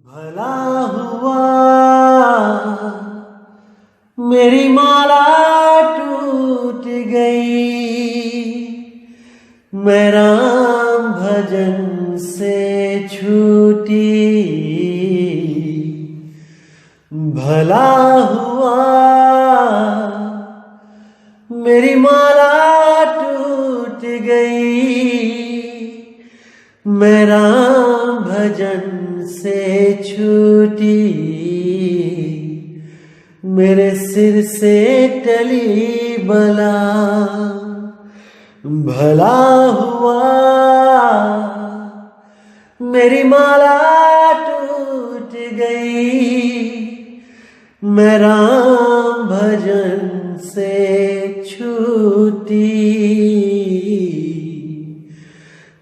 भला हुआ मेरी माला टूट गई, मैं राम भजन से छूटी। भला हुआ मेरी माला टूट गई, मैं राम भजन से छूटी। मेरे सिर से टली बला, भला हुआ मेरी माला टूट गई, मैं राम भजन से छूटी।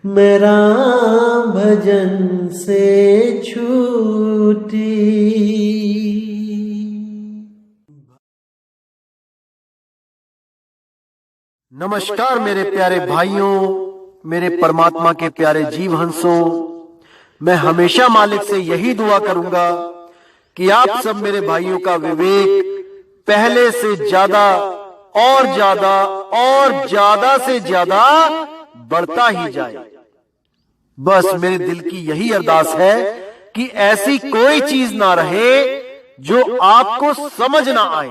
मैं राम भजन से छूटी। नमस्कार मेरे प्यारे भाइयों, मेरे परमात्मा के प्यारे जीव हंसों। मैं हमेशा मालिक से यही दुआ करूंगा कि आप सब मेरे भाइयों का विवेक पहले से ज्यादा और ज्यादा और ज्यादा से ज्यादा बढ़ता ही जाए। बस मेरे दिल की यही अरदास है कि ऐसी कोई चीज ना रहे जो आपको समझ ना आए।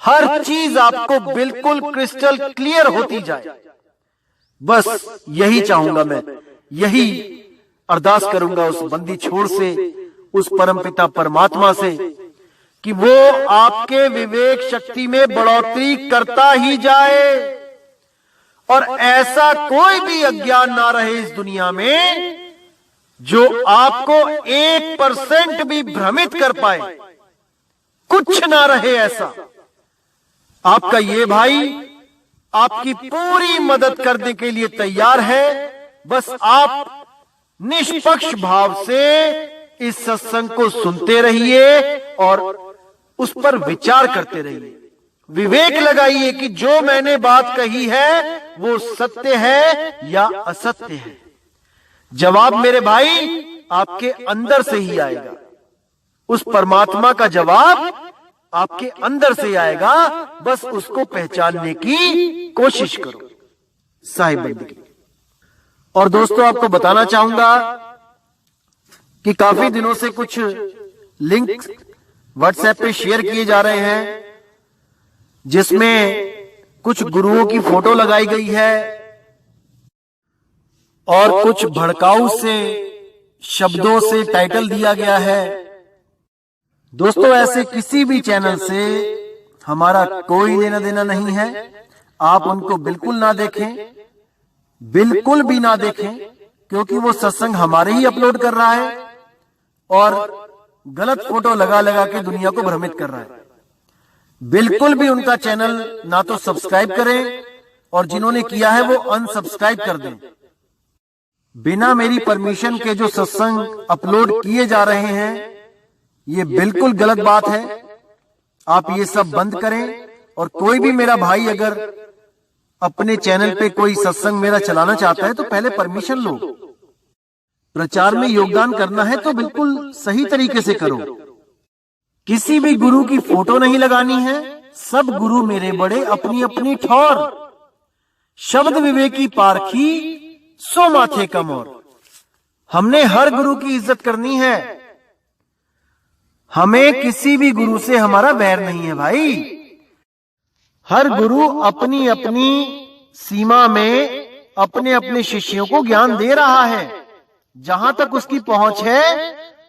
हर चीज आपको बिल्कुल क्रिस्टल क्लियर होती जाए। बस यही चाहूंगा मैं, यही अरदास करूंगा उस बंदी छोड़ से, उस परमपिता परमात्मा से कि वो आपके विवेक शक्ति में बढ़ोतरी करता ही जाए और ऐसा कोई भी अज्ञान ना रहे इस दुनिया में जो आपको 1% भी भ्रमित कर पाए। कुछ ना रहे ऐसा। आपका ये भाई आपकी पूरी मदद करने के लिए तैयार है। बस आप निष्पक्ष भाव से इस सत्संग को सुनते रहिए और उस पर विचार करते रहिए। विवेक लगाइए कि जो मैंने बात कही है वो सत्य है या असत्य है। जवाब मेरे भाई आपके अंदर से ही आएगा। उस परमात्मा का जवाब आपके अंदर से आएगा। बस उसको पहचानने की कोशिश करो। साहिब बंदगी। और दोस्तों, आपको बताना चाहूंगा कि काफी दिनों से कुछ लिंक व्हाट्सएप पे शेयर किए जा रहे हैं जिसमें कुछ गुरुओं की फोटो लगाई गई है और कुछ भड़काऊ से शब्दों से टाइटल दिया गया है। दोस्तों, ऐसे किसी भी चैनल से हमारा कोई लेना देना नहीं है। आप उनको बिल्कुल ना देखें, बिल्कुल भी ना देखें, क्योंकि वो सत्संग हमारे ही अपलोड कर रहा है और गलत फोटो लगा लगा के दुनिया को भ्रमित कर रहा है। बिल्कुल भी उनका चैनल ना तो सब्सक्राइब करें और जिन्होंने किया है वो अनसब्सक्राइब कर दें। बिना मेरी परमिशन के जो सत्संग अपलोड किए जा रहे हैं ये बिल्कुल गलत बात है। आप ये सब बंद करें। और कोई भी मेरा भाई अगर अपने चैनल पे कोई सत्संग मेरा चलाना चाहता है तो पहले परमिशन लो। प्रचार में योगदान करना है तो बिल्कुल सही तरीके से करो। किसी भी गुरु की फोटो नहीं लगानी है। सब गुरु मेरे बड़े अपनी अपनी ठौर। शब्द विवेकी पारखी सो माथे कम और। हमने हर गुरु की इज्जत करनी है। हमें किसी भी गुरु से हमारा वैर नहीं है भाई। हर गुरु अपनी अपनी सीमा में अपने अपने शिष्यों को ज्ञान दे रहा है। जहां तक उसकी पहुंच है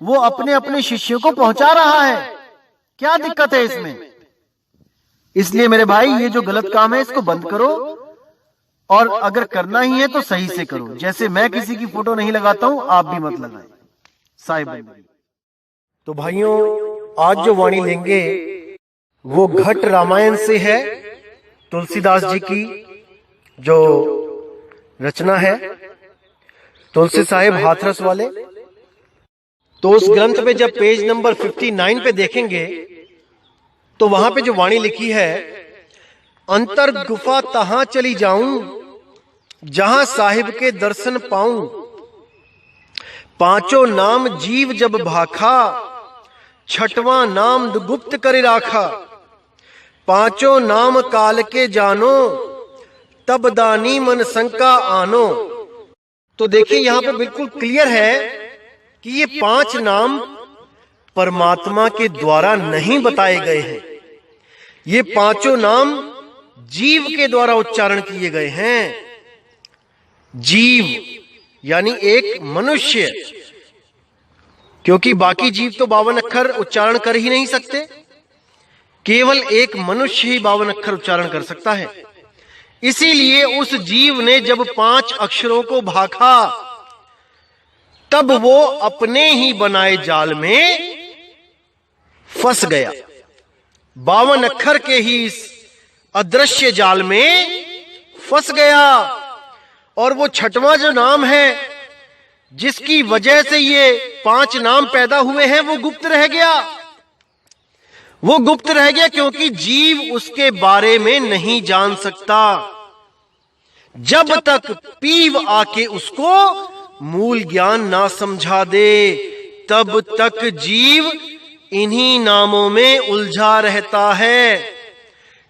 वो अपने अपने शिष्यों को पहुंचा रहा है। क्या दिक्कत है इसमें? इसलिए मेरे भाई ये जो गलत काम है इसको बंद करो और अगर करना ही है तो सही से करो। जैसे मैं किसी की फोटो नहीं लगाता हूं, आप भी मत लगाएं। साहिब। तो भाइयों, आज जो वाणी लेंगे वो घट रामायण से है। तुलसीदास जी की जो रचना है, तुलसी साहिब हाथरस वाले। तो उस ग्रंथ पे जब पेज नंबर 59 पे देखेंगे तो वहां पे जो वाणी लिखी है, अंतर गुफा तहां चली जाऊं जहां साहिब के दर्शन पाऊं, पांचों नाम जीव जब भाखा, छठवां नाम गुप्त कर राखा। पांचों नाम काल के जानो, तब दानी मन शंका आनो। तो देखिए यहां पे बिल्कुल क्लियर है कि ये पांच नाम परमात्मा के द्वारा नहीं बताए गए हैं। ये पांचों नाम जीव के द्वारा उच्चारण किए गए हैं। जीव यानी एक मनुष्य, क्योंकि बाकी जीव तो 52 अक्षर उच्चारण कर ही नहीं सकते, केवल एक मनुष्य ही 52 अक्षर उच्चारण कर सकता है। इसीलिए उस जीव ने जब 5 अक्षरों को भाखा, तब वो अपने ही बनाए जाल में फंस गया। 52 अक्षर के ही इस अदृश्य जाल में फंस गया। और वो छठवां जो नाम है, जिसकी वजह से ये 5 नाम पैदा हुए हैं, वो गुप्त रह गया। वो गुप्त रह गया क्योंकि जीव उसके बारे में नहीं जान सकता। जब तक पीव आके उसको मूल ज्ञान ना समझा दे, तब तक जीव इन्हीं नामों में उलझा रहता है।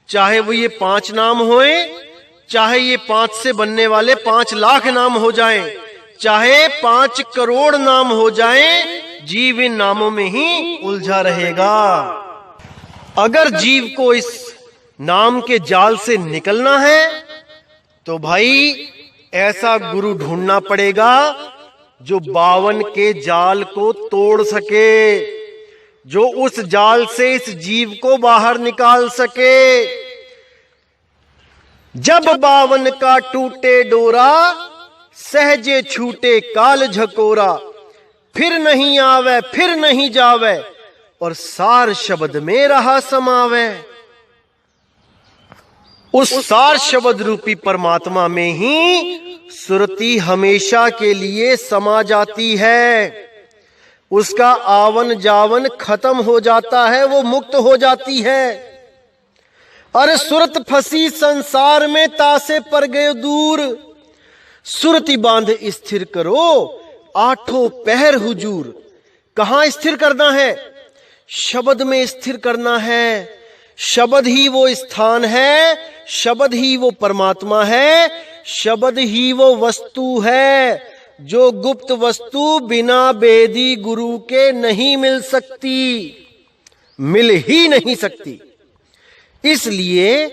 चाहे वो ये 5 नाम होए, चाहे ये 5 से बनने वाले 5 लाख नाम हो जाएं, चाहे 5 करोड़ नाम हो जाएं, जीव इन नामों में ही उलझा रहेगा। अगर जीव को इस नाम के जाल से निकलना है तो भाई ऐसा गुरु ढूंढना पड़ेगा जो 52 के जाल को तोड़ सके, जो उस जाल से इस जीव को बाहर निकाल सके। जब 52 का टूटे डोरा, सहजे छूटे काल झकोरा। फिर नहीं आवे फिर नहीं जावे, और सार शब्द में रहा समावे। उस सार शब्द रूपी परमात्मा में ही सुरती हमेशा के लिए समा जाती है। उसका आवन जावन खत्म हो जाता है, वो मुक्त हो जाती है। अरे सुरत फंसी संसार में, तासे पर गए दूर। सुरती बांध स्थिर करो, 8 पहर हुजूर। कहां स्थिर करना है? शब्द में स्थिर करना है। शब्द ही वो स्थान है, शब्द ही वो परमात्मा है, शब्द ही वो वस्तु है, जो गुप्त वस्तु बिना वेदी गुरु के नहीं मिल सकती, मिल ही नहीं सकती। इसलिए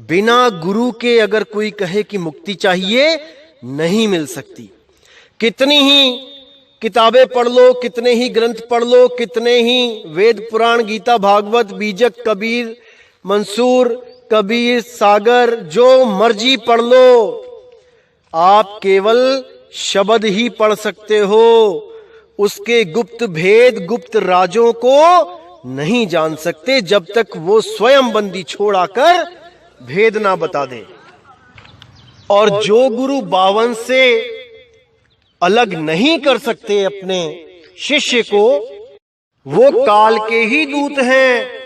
बिना गुरु के अगर कोई कहे कि मुक्ति चाहिए, नहीं मिल सकती। कितनी ही किताबें पढ़ लो, कितने ही ग्रंथ पढ़ लो, कितने ही वेद पुराण गीता भागवत बीजक कबीर मंसूर कबीर सागर जो मर्जी पढ़ लो, आप केवल शब्द ही पढ़ सकते हो। उसके गुप्त भेद गुप्त राजों को नहीं जान सकते जब तक वो स्वयं बंदी छोड़ाकर भेद ना बता दे। और जो गुरु 52 से अलग नहीं कर सकते अपने शिष्य को, वो काल के ही दूत हैं।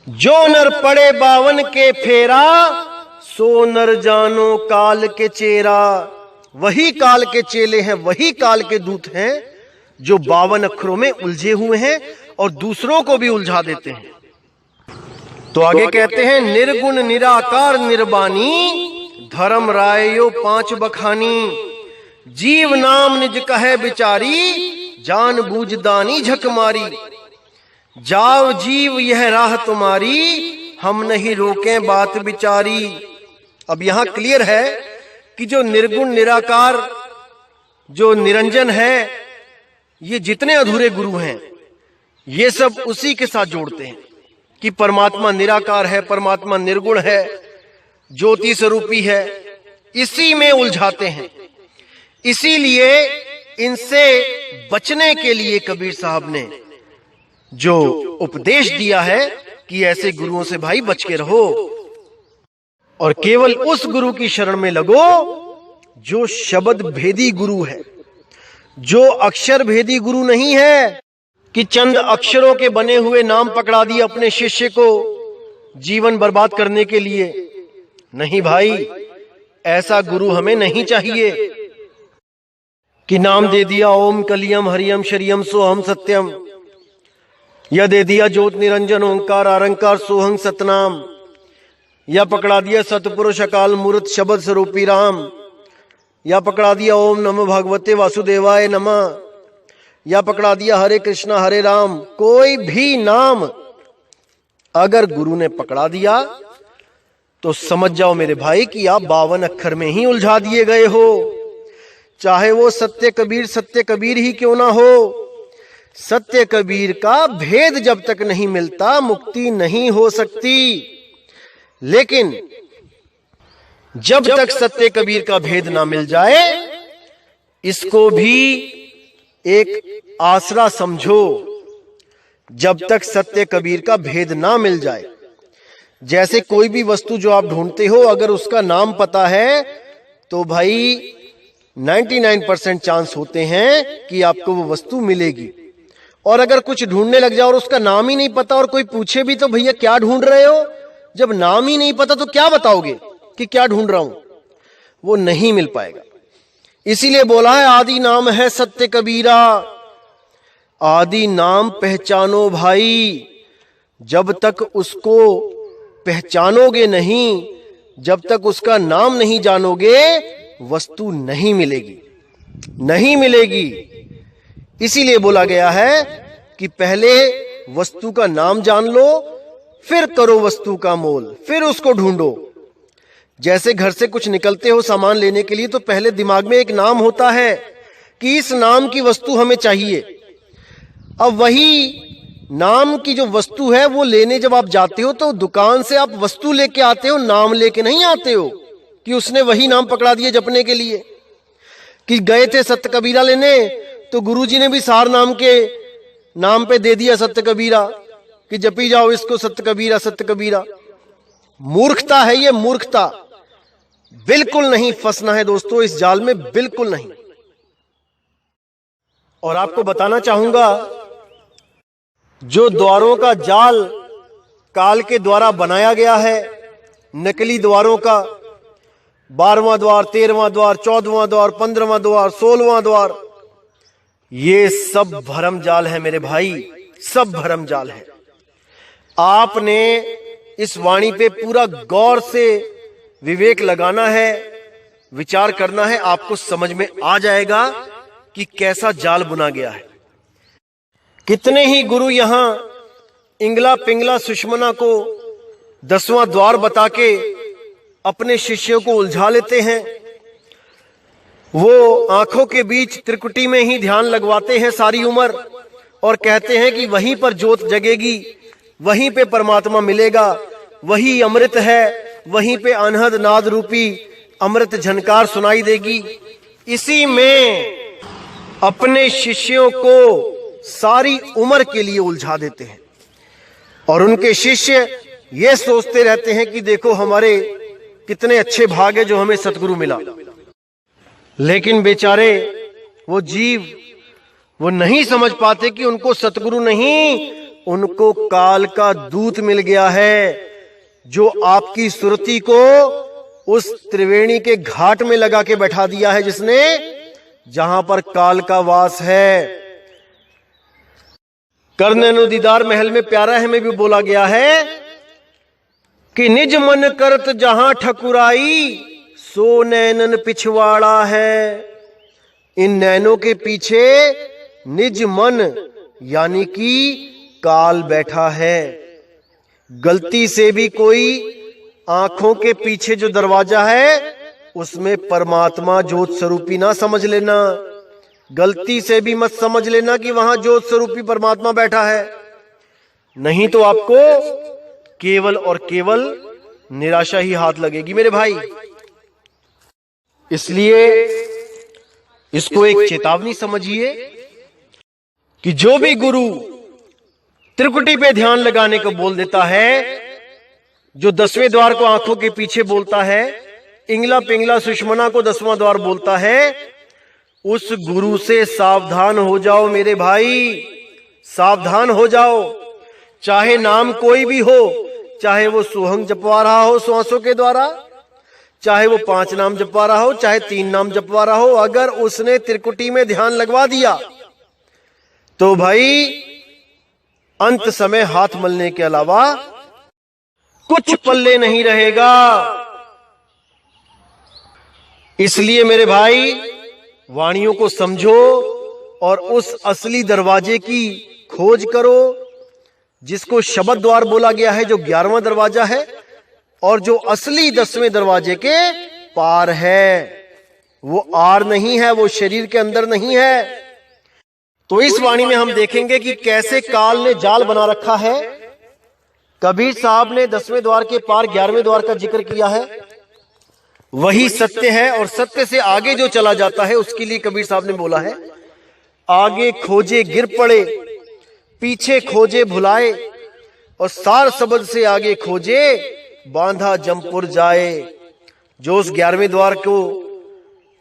जो नर पड़े 52 के फेरा, सो नर जानो काल के चेरा। वही काल के चेले हैं, वही काल के दूत हैं जो 52 अक्षरों में उलझे हुए हैं और दूसरों को भी उलझा देते हैं। तो आगे कहते हैं, निर्गुण निराकार निर्बानी, धर्म रायो 5 बखानी। जीव नाम निज कहे बिचारी, जान बूझ दानी झक मारी। जाओ जीव यह राह तुम्हारी, हम नहीं रोकें बात बिचारी। अब यहां क्लियर है कि जो निर्गुण निराकार, जो निरंजन है, ये जितने अधूरे गुरु हैं, ये सब उसी के साथ जोड़ते हैं कि परमात्मा निराकार है, परमात्मा निर्गुण है, ज्योति स्वरूपी है। इसी में उलझाते हैं। इसीलिए इनसे बचने के लिए कबीर साहब ने जो उपदेश दिया है कि ऐसे गुरुओं से भाई बच के रहो और केवल उस गुरु की शरण में लगो जो शब्द भेदी गुरु है, जो अक्षर भेदी गुरु नहीं है कि चंद अक्षरों के बने हुए नाम पकड़ा दिए अपने शिष्य को जीवन बर्बाद करने के लिए। नहीं भाई, ऐसा गुरु हमें नहीं चाहिए। कि नाम दे दिया ओम कलियम हरियम शरियम सोहम सत्यम, या दे दिया ज्योत निरंजन ओंकार आरंकार सोहं सतनाम, या पकड़ा दिया सतपुरुष अकाल मूर्त शब्द स्वरूपी राम, या पकड़ा दिया ओम नमो भगवते वासुदेवाय नमः, या पकड़ा दिया हरे कृष्णा हरे राम। कोई भी नाम अगर गुरु ने पकड़ा दिया तो समझ जाओ मेरे भाई कि आप 52 अक्षर में ही उलझा दिए गए हो। चाहे वो सत्य कबीर ही क्यों ना हो, सत्य कबीर का भेद जब तक नहीं मिलता मुक्ति नहीं हो सकती। लेकिन जब तक सत्य कबीर का भेद ना मिल जाए, इसको भी एक आसरा समझो। जब तक सत्य कबीर का भेद ना मिल जाए, जैसे कोई भी वस्तु जो आप ढूंढते हो, अगर उसका नाम पता है तो भाई 99% चांस होते हैं कि आपको वो वस्तु मिलेगी। और अगर कुछ ढूंढने लग जाओ और उसका नाम ही नहीं पता और कोई पूछे भी तो भैया क्या ढूंढ रहे हो, जब नाम ही नहीं पता तो क्या बताओगे कि क्या ढूंढ रहा हूं, वो नहीं मिल पाएगा। इसीलिए बोला है आदि नाम है सत्य कबीरा। आदि नाम पहचानो भाई, जब तक उसको पहचानोगे नहीं, जब तक उसका नाम नहीं जानोगे, वस्तु नहीं मिलेगी। इसीलिए बोला गया है कि पहले वस्तु का नाम जान लो, फिर करो वस्तु का मोल, फिर उसको ढूंढो। जैसे घर से कुछ निकलते हो सामान लेने के लिए, तो पहले दिमाग में एक नाम होता है कि इस नाम की वस्तु हमें चाहिए। अब वही नाम की जो वस्तु है वो लेने जब आप जाते हो तो दुकान से आप वस्तु लेके आते हो, नाम लेके नहीं आते हो कि उसने वही नाम पकड़ा दिए जपने के लिए। कि गए थे सत्य कबीरा लेने तो गुरुजी ने भी सार नाम के नाम पे दे दिया सत्य कबीरा कि जपी जाओ इसको सत्य कबीरा। मूर्खता है ये, मूर्खता। बिल्कुल नहीं फंसना है दोस्तों इस जाल में, बिल्कुल नहीं। और आपको बताना चाहूंगा, जो द्वारों का जाल काल के द्वारा बनाया गया है, नकली द्वारों का, 12वां द्वार, 13वां द्वार, 14वां द्वार, 15वां द्वार, 16वां द्वार, ये सब भरम जाल है मेरे भाई, सब भरम जाल है। आपने इस वाणी पे पूरा गौर से विवेक लगाना है, विचार करना है, आपको समझ में आ जाएगा कि कैसा जाल बुना गया है। कितने ही गुरु यहां इंगला पिंगला सुषमना को 10वां द्वार बता के अपने शिष्यों को उलझा लेते हैं। वो आंखों के बीच त्रिकुटी में ही ध्यान लगवाते हैं सारी उम्र और कहते हैं कि वहीं पर ज्योत जगेगी, वहीं पे परमात्मा मिलेगा, वही अमृत है, वहीं पे अनहद नाद रूपी अमृत झनकार सुनाई देगी। इसी में अपने शिष्यों को सारी उम्र के लिए उलझा देते हैं और उनके शिष्य ये सोचते रहते हैं कि देखो हमारे कितने अच्छे भाग है जो हमें सतगुरु मिला। लेकिन बेचारे वो जीव वो नहीं समझ पाते कि उनको सतगुरु नहीं, उनको काल का दूत मिल गया है जो आपकी सुरती को उस त्रिवेणी के घाट में लगा के बैठा दिया है, जिसने जहां पर काल का वास है। करनैनो दीदार महल में प्यारा है में भी बोला गया है कि निज मन करत जहां ठकुराई सो नैनन पिछवाड़ा है। इन नैनों के पीछे निज मन यानी कि काल बैठा है। गलती से भी कोई आंखों के पीछे जो दरवाजा है उसमें परमात्मा ज्योत स्वरूपी ना समझ लेना। गलती से भी मत समझ लेना कि वहां ज्योत स्वरूपी परमात्मा बैठा है, नहीं तो आपको केवल और केवल निराशा ही हाथ लगेगी मेरे भाई। इसलिए इसको एक चेतावनी समझिए कि जो भी गुरु त्रिकुटी पे ध्यान लगाने को बोल देता है, जो 10वें द्वार को आंखों के पीछे बोलता है, इंगला पिंगला सुषमना को 10वां द्वार बोलता है, उस गुरु से सावधान हो जाओ मेरे भाई, सावधान हो जाओ। चाहे नाम कोई भी हो, चाहे वो सोहंग जपवा रहा हो श्वासों के द्वारा, चाहे वो 5 नाम जपवा रहा हो, चाहे 3 नाम जपवा रहा हो, अगर उसने त्रिकुटी में ध्यान लगवा दिया तो भाई अंत समय हाथ मलने के अलावा कुछ पल्ले नहीं रहेगा। इसलिए मेरे भाई वाणियों को समझो और उस असली दरवाजे की खोज करो जिसको शब्द द्वार बोला गया है, जो 11वां दरवाजा है और जो असली 10वें दरवाजे के पार है। वो आर नहीं है, वो शरीर के अंदर नहीं है। तो इस वाणी में हम देखेंगे कि कैसे काल ने जाल बना रखा है। कबीर साहब ने 10वें द्वार के पार 11वें द्वार का जिक्र किया है, वही सत्य है और सत्य से आगे जो चला जाता है उसके लिए कबीर साहब ने बोला है, आगे खोजे गिर पड़े, पीछे खोजे भुलाए, और सार शब्द से आगे खोजे बांधा जमपुर जाए। जो उस 11वें द्वार को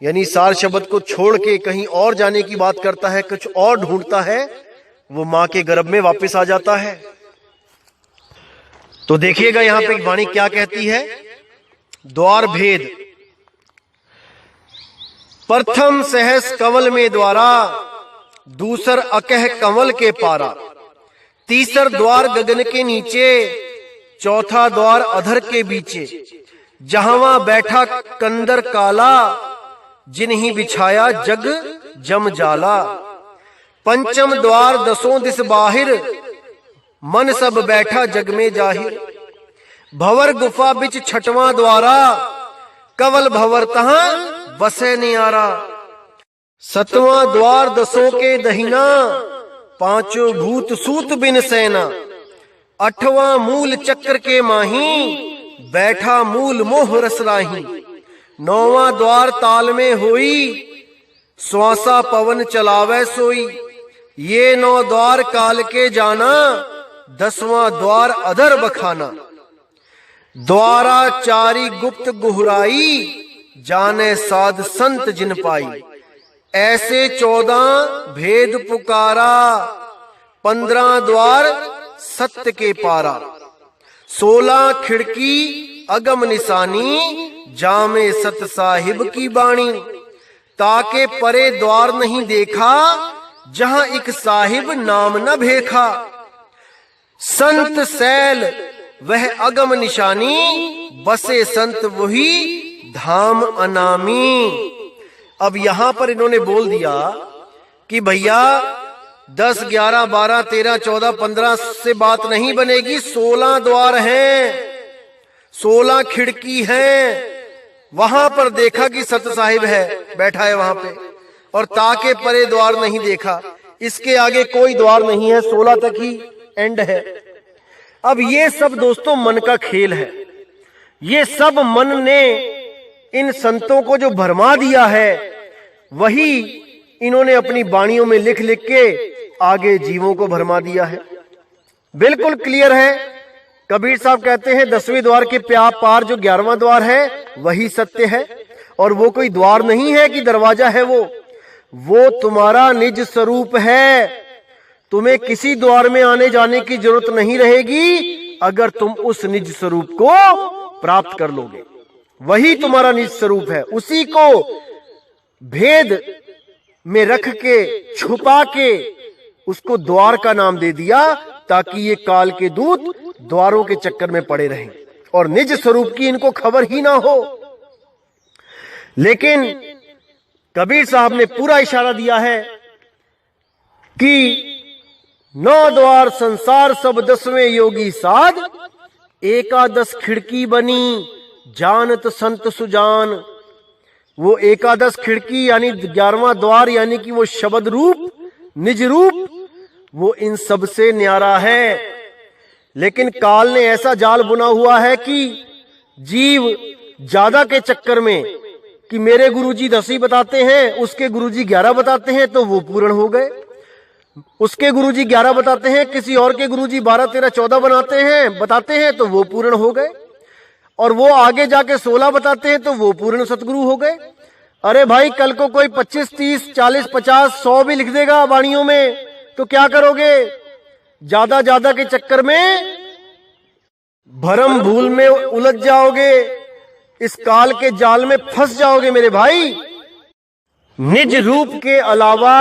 यानी सार शब्द को छोड़ के कहीं और जाने की बात करता है, कुछ और ढूंढता है, वो मां के गर्भ में वापस आ जाता है। तो देखिएगा यहां पे वाणी क्या कहती है। द्वार भेद, प्रथम सहस कंवल में द्वारा, दूसर अकह कंवल के पारा, तीसर द्वार गगन के नीचे, चौथा द्वार अधर के बीचे, जहां बैठा कंदर काला, जिन्हीं बिछाया जग जम जाला, पंचम द्वार 10 दिस बाहिर, मन सब बैठा जग में जाहिर, भवर गुफा बिच 6वां द्वारा, कवल भवर तहां बसे नियारा, 7वां द्वार 10 के दहिना, 5 भूत सूत बिन सेना, 8वां मूल चक्र के माही, बैठा मूल मोह रसराही, 9वां द्वार ताल में होई, श्वासा पवन चलावे सोई, ये 9 द्वार काल के जाना, 10वां द्वार अधर बखाना, द्वारा चारी गुप्त गुहराई, जाने साध संत जिन पाई, ऐसे 14 भेद पुकारा, 15 द्वार सत्य के पारा, 16 खिड़की अगम निशानी, जामे सत साहिब की बाणी, ताके परे द्वार नहीं देखा, जहां एक साहिब नाम न भेखा, संत सैल वह अगम निशानी, बसे संत वही धाम अनामी। अब यहां पर इन्होंने बोल दिया कि भैया 10, 11, 12, 13, 14, 15 से बात नहीं बनेगी, 16 द्वार हैं, 16 खिड़की हैं। वहां पर देखा कि सत साहिब है, बैठा है वहां पे, और ताके परे द्वार नहीं देखा, इसके आगे कोई द्वार नहीं है, 16 तक ही एंड है। अब ये सब दोस्तों मन का खेल है, ये सब मन ने इन संतों को जो भरमा दिया है, वही इन्होंने अपनी वाणियों में लिख लिख के आगे जीवों को भरमा दिया है। बिल्कुल क्लियर है। कबीर साहब कहते हैं 10वें द्वार के पार जो 11वां द्वार है वही सत्य है, और वो कोई द्वार नहीं है कि दरवाजा है, वो तुम्हारा निज स्वरूप है। तुम्हें किसी द्वार में आने जाने की जरूरत नहीं रहेगी अगर तुम उस निज स्वरूप को प्राप्त कर लोगे। वही तुम्हारा निज स्वरूप है, उसी को भेद में रख के छुपा के उसको द्वार का नाम दे दिया, ताकि ये काल के दूत द्वारों के चक्कर में पड़े रहें और निज स्वरूप की इनको खबर ही ना हो। लेकिन कबीर साहब ने पूरा इशारा दिया है कि 9 द्वार संसार सब 10वें योगी साध, एकादश खिड़की बनी जानत संत सुजान। वो एकादश खिड़की यानी 11वां द्वार यानी कि वो शब्द रूप निज रूप, वो इन सब से न्यारा है। लेकिन काल ने ऐसा जाल बुना हुआ है कि जीव ज्यादा के चक्कर में कि मेरे गुरुजी 10 ही बताते हैं, उसके गुरुजी 11 बताते हैं तो वो पूर्ण हो गए, उसके गुरुजी 11 बताते हैं, किसी और के गुरुजी 12, 13, 14 बताते हैं तो वो पूर्ण हो गए, और वो आगे जाके 16 बताते हैं तो वो पूर्ण सतगुरु हो गए। अरे भाई कल को कोई 25, 30, 40, 50, 100 भी लिख देगा वाणियों में तो क्या करोगे? ज्यादा के चक्कर में भरम भूल में उलझ जाओगे, इस काल के जाल में फंस जाओगे मेरे भाई। निज रूप के अलावा,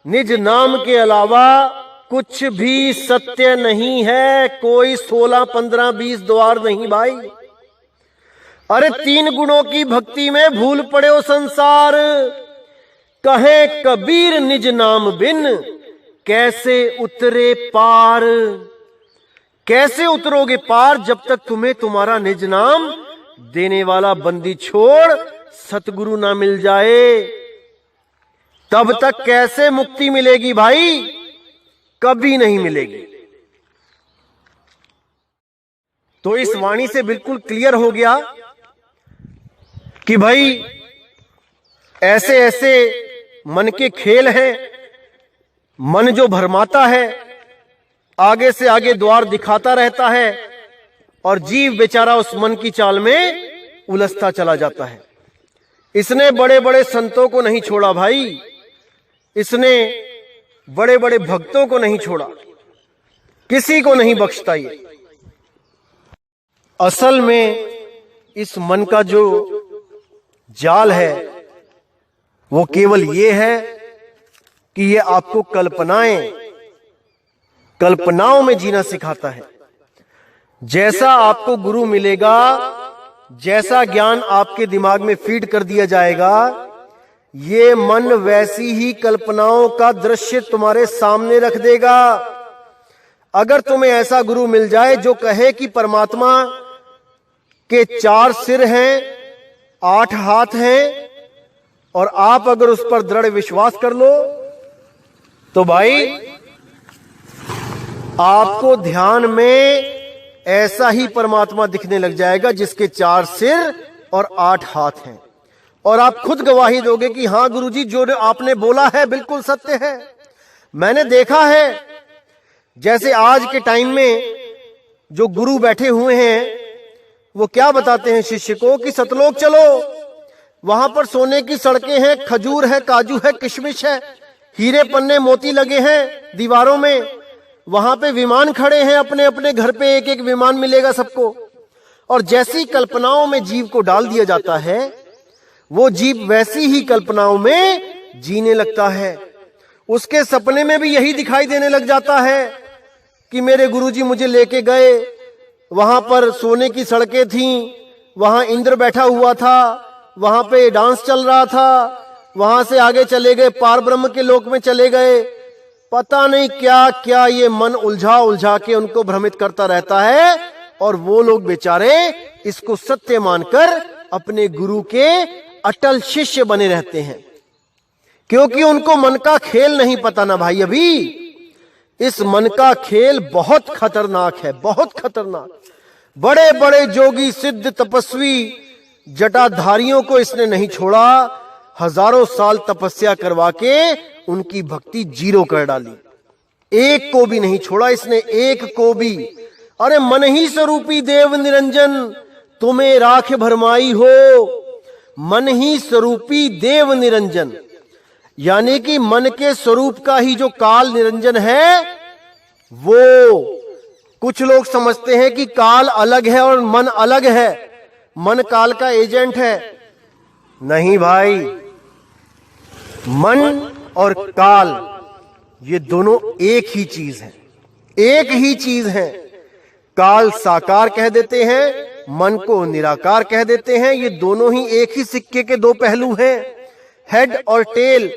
निज नाम के अलावा कुछ भी सत्य नहीं है। कोई 16, 15, 20 द्वार नहीं भाई। अरे 3 गुणों की भक्ति में भूल पड़े हो संसार। कहे कबीर निज नाम बिन कैसे उतरे पार। कैसे उतरोगे पार जब तक तुम्हें तुम्हारा निज नाम देने वाला बंदी छोड़ सतगुरु ना मिल जाए। तब तक कैसे मुक्ति मिलेगी भाई? कभी नहीं मिलेगी। तो इस वाणी से बिल्कुल क्लियर हो गया कि भाई ऐसे ऐसे मन के खेल हैं। मन जो भरमाता है, आगे से आगे द्वार दिखाता रहता है और जीव बेचारा उस मन की चाल में उलझता चला जाता है। इसने बड़े बड़े संतों को नहीं छोड़ा भाई, इसने बड़े बड़े भक्तों को नहीं छोड़ा, किसी को नहीं बख्शता। ये असल में इस मन का जो जाल है वो केवल ये है कि ये आपको कल्पनाओं में जीना सिखाता है। जैसा आपको गुरु मिलेगा, जैसा ज्ञान आपके दिमाग में फीड कर दिया जाएगा, ये मन वैसी ही कल्पनाओं का दृश्य तुम्हारे सामने रख देगा। अगर तुम्हें ऐसा गुरु मिल जाए जो कहे कि परमात्मा के 4 सिर हैं, 8 हाथ हैं, और आप अगर उस पर दृढ़ विश्वास कर लो तो भाई आपको ध्यान में ऐसा ही परमात्मा दिखने लग जाएगा जिसके 4 सिर और 8 हाथ हैं। और आप खुद गवाही दोगे कि हां गुरुजी, जो आपने बोला है बिल्कुल सत्य है। मैंने देखा है, जैसे आज के टाइम में जो गुरु बैठे हुए हैं वो क्या बताते हैं शिष्य को कि सतलोक चलो, वहां पर सोने की सड़कें हैं, खजूर है, काजू है, किशमिश है, हीरे पन्ने मोती लगे हैं दीवारों में, वहां पे विमान खड़े हैं, अपने अपने घर पे एक एक विमान मिलेगा सबको। और जैसी कल्पनाओं में जीव को डाल दिया जाता है, वो जीव वैसी ही कल्पनाओं में जीने लगता है। उसके सपने में भी यही दिखाई देने लग जाता है कि मेरे गुरुजी मुझे लेके गए, वहां पर सोने की सड़कें थीं, वहां इंद्र बैठा हुआ था, वहां पे डांस चल रहा था, वहां से आगे चले गए पार ब्रह्म के लोक में चले गए। पता नहीं क्या क्या ये मन उलझा उलझा के उनको भ्रमित करता रहता है, और वो लोग बेचारे इसको सत्य मानकर अपने गुरु के अटल शिष्य बने रहते हैं, क्योंकि उनको मन का खेल नहीं पता ना भाई। अभी इस मन का खेल बहुत खतरनाक है, बहुत खतरनाक। बड़े बड़े जोगी, सिद्ध, तपस्वी, जटाधारियों को इसने नहीं छोड़ा। हजारों साल तपस्या करवा के उनकी भक्ति जीरो कर डाली। एक को भी नहीं छोड़ा इसने, एक को भी। अरे मन ही स्वरूपी देव निरंजन तुम्हें राख भरमाई हो। मन ही स्वरूपी देव निरंजन, यानी कि मन के स्वरूप का ही जो काल निरंजन है, वो कुछ लोग समझते हैं कि काल अलग है और मन अलग है, मन काल का एजेंट है। नहीं भाई, मन और काल ये दोनों एक ही चीज है, एक ही चीज है। काल साकार कह देते हैं, मन को निराकार कह देते हैं। ये दोनों ही एक ही सिक्के के 2 पहलू हैं, हेड और टेल,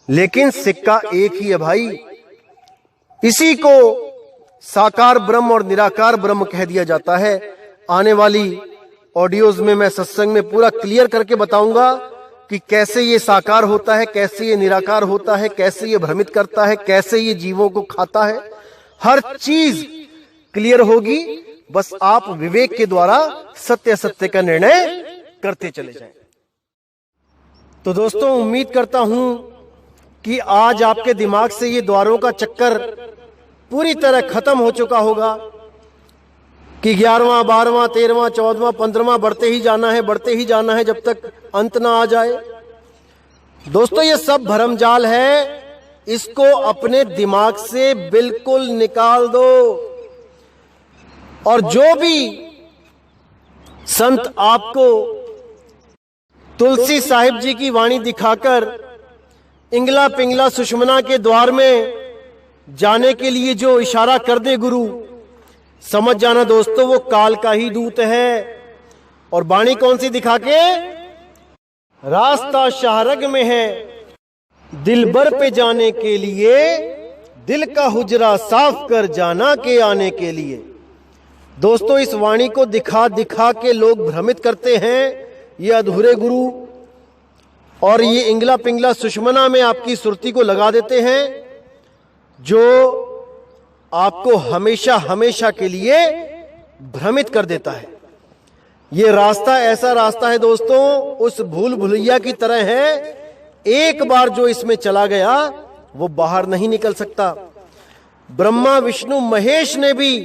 लेकिन सिक्का एक ही है भाई। इसी को साकार ब्रह्म और निराकार ब्रह्म कह दिया जाता है। आने वाली ऑडियोज में मैं सत्संग में पूरा क्लियर करके बताऊंगा कि कैसे ये साकार होता है, कैसे ये निराकार होता है, कैसे ये भ्रमित करता है, कैसे ये जीवों को खाता है। हर चीज क्लियर होगी, बस आप विवेक के द्वारा सत्य सत्य का निर्णय करते चले जाएं। तो दोस्तों, उम्मीद करता हूं कि आज आपके दिमाग से ये द्वारों का चक्कर पूरी तरह खत्म हो चुका होगा कि 11वां, 12वां, 13वां, 14वां, 15वां बढ़ते ही जाना है, बढ़ते ही जाना है जब तक अंत ना आ जाए। दोस्तों, ये सब भरमजाल है, इसको अपने दिमाग से बिल्कुल निकाल दो। और जो भी संत आपको तुलसी साहिब जी की वाणी दिखाकर इंगला पिंगला सुषमना के द्वार में जाने के लिए जो इशारा कर दे गुरु, समझ जाना दोस्तों वो काल का ही दूत है। और वाणी कौन सी दिखा के? रास्ता शाहरग में है दिलबर पे जाने के लिए, दिल का हुजरा साफ कर जाना के आने के लिए। दोस्तों इस वाणी को दिखा दिखा के लोग भ्रमित करते हैं, ये अधूरे गुरु और ये इंगला पिंगला सुषमना में आपकी सुरती को लगा देते हैं, जो आपको हमेशा हमेशा के लिए भ्रमित कर देता है। ये रास्ता ऐसा रास्ता है दोस्तों, उस भूल भुलैया की तरह है, एक बार जो इसमें चला गया वो बाहर नहीं निकल सकता। ब्रह्मा विष्णु महेश ने भी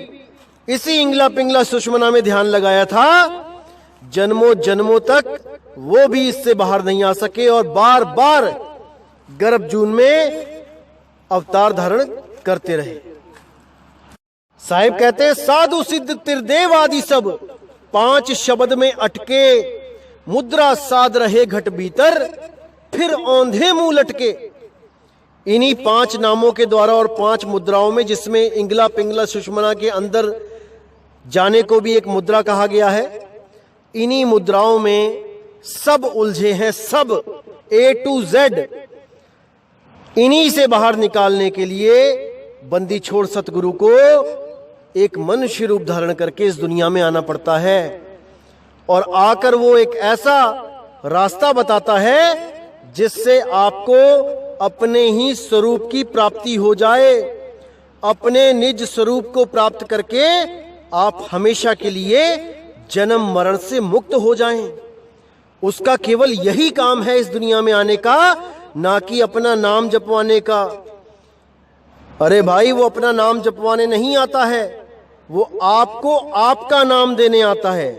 इसी इंगला पिंगला सुषमना में ध्यान लगाया था, जन्मों जन्मों तक वो भी इससे बाहर नहीं आ सके और बार बार गर्भ जून में अवतार धारण करते रहे। साहिब कहते हैं साधु सिद्ध त्रिदेव आदि सब 5 शब्द में अटके, मुद्रा साध रहे घट भीतर, फिर औंधे मुंह लटके। इन्हीं 5 नामों के द्वारा और 5 मुद्राओं में, जिसमें इंगला पिंगला सुषमना के अंदर जाने को भी एक मुद्रा कहा गया है, इन्हीं मुद्राओं में सब उलझे हैं, सब A to Z। इन्हीं से बाहर निकालने के लिए बंदी छोड़ सतगुरु को एक मनुष्य रूप धारण करके इस दुनिया में आना पड़ता है। और आकर वो एक ऐसा रास्ता बताता है जिससे आपको अपने ही स्वरूप की प्राप्ति हो जाए। अपने निज स्वरूप को प्राप्त करके आप हमेशा के लिए जन्म मरण से मुक्त हो जाएं। उसका केवल यही काम है इस दुनिया में आने का, ना कि अपना नाम जपवाने का। अरे भाई वो अपना नाम जपवाने नहीं आता है, वो आपको आपका नाम देने आता है।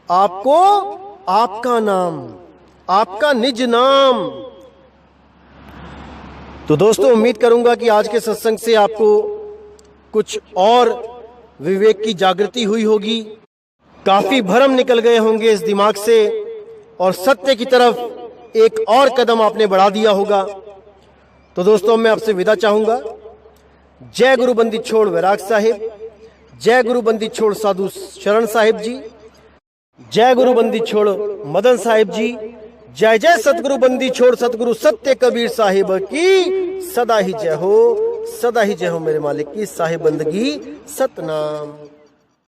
आपको आपका नाम, आपका निज नाम। तो दोस्तों उम्मीद करूंगा कि आज के सत्संग से आपको कुछ और विवेक की जागृति हुई होगी, काफी भ्रम निकल गए होंगे इस दिमाग से और सत्य की तरफ एक और कदम आपने बढ़ा दिया होगा। तो दोस्तों मैं आपसे विदा चाहूंगा। जय गुरु बंदी छोड़ वैराग साहिब, जय गुरु बंदी छोड़ साधु शरण साहिब जी, जय गुरु बंदी छोड़ मदन साहिब जी, जय जय सतगुरु बंदी छोड़ सतगुरु सत्य कबीर साहिब की सदा ही जय हो, सदा ही जय हो मेरे मालिक की साहिब बंदगी सतनाम।